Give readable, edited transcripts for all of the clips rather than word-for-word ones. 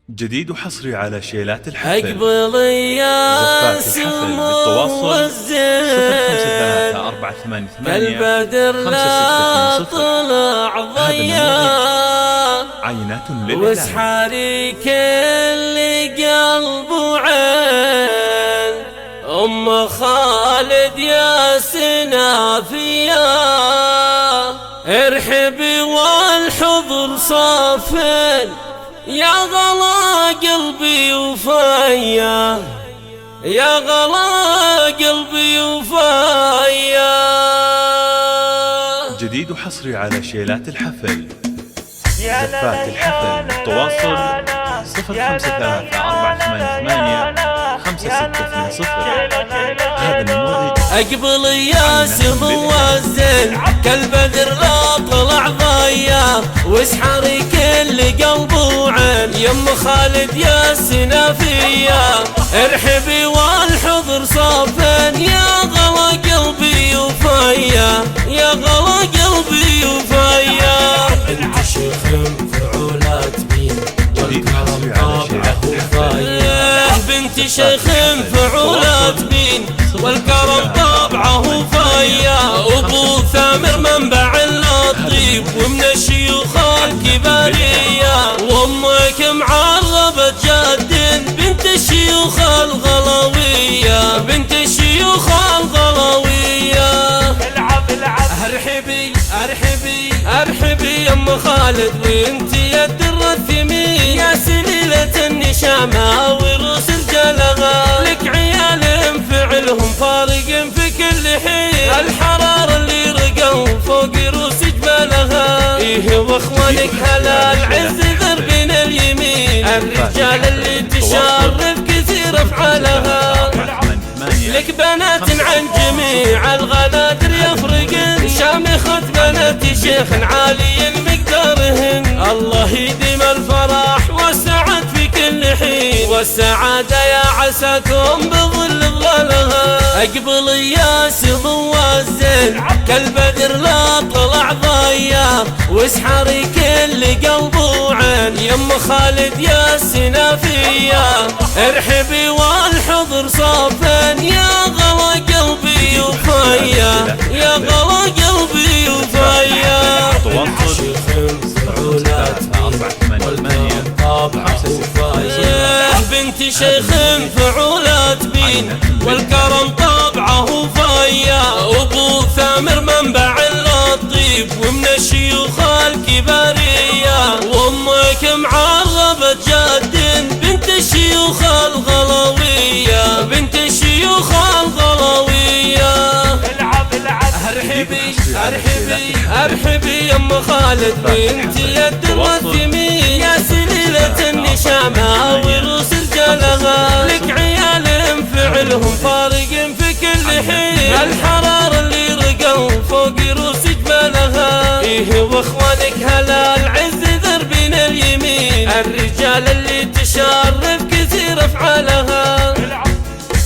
جديد وحصري على شيلات الحفل. أقبل يا سمو والزين كالبدر لا طلع ضياء عينات واسحاري كل قلب وعين أم خالد يا سنافية ارحبي والحضر صافن يا غلا قلبي وفايا يا غلا قلبي وفايا. جديد وحصري على شيلات الحفل. زفات الحفل تواصل 0534885620. هذا النموذج. أقبل يا سمو الزين كالبدر لا طلع ضياء واسحري كل قلب وعين يم خالد يا سنافية ارحبي والحضر صافن يا غلا قلبي وفايا يا غلا قلبي وفايا. بنت شيخ فعولات مين والكرم طابعه وفايا بنت شيخ فعولات مين والكرم طابعه وفايا أبو ثامر منبع الطيب ومن الشيوخ الكبارية وامك معربة جد بنت الشيوخ الغلاوية بنت الشيوخ الغلاوية. العب العب ارحبي ارحبي ارحبي يا ام خالد وانتي الدرة الثمين يا سليلة النشامة ورؤوس الجلغة لك عيال فعلهم فارق في كل حين الحرارة اللي رقوا فوق رؤوس جبالها ايه واخوانك هلا العز ذربين اليمين الرجال اللي تشرف كثير افعالها لك بنات عن جميع الغنادر يفرقن شامخة بنات شيخ عالي مقدارهن الله يديم الفرح والسعد في كل حين والسعادة يا عساكم بظل ظلالها. أقبل يا سمو الزين كالبدر لا طلع ضياء واسحري كل قلب وعين يم خالد يا سنافية ارحبي والحضر صافن يا غلا قلبي وفايا يا غلا قلبي وفايا. بنت شيخ فعولات مين والكرم طابعه وفايا أبو ثامر منبع الطيب ومن الشيوخ الكبارية وامك معربة جد بنت الشيوخ الغلاوية بنت الشيوخ الغلاوية. العب العب ارحبي ارحبي ارحبي يا ام خالد بنتي الدرة الثمين يا سليلة النشامة ورؤوس الجلغة لك عيال فعلهم فارق في كل حين الحرارة اللي رقوا فوق رؤوس جبالها ايه واخوانك هلا العز ذربين اليمين الرجال اللي تشرف كثير افعالها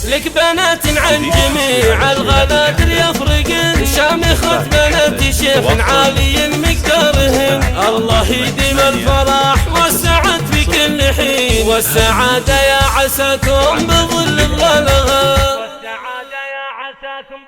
لك بنات عن جميع الغنادر يفرقن شامخة بنات شيخ عالي مقدارهن الله يديم الفرح والسعد في كل حين والسعادة يا عساكم بظل ظلالها والسعادة يا عساكم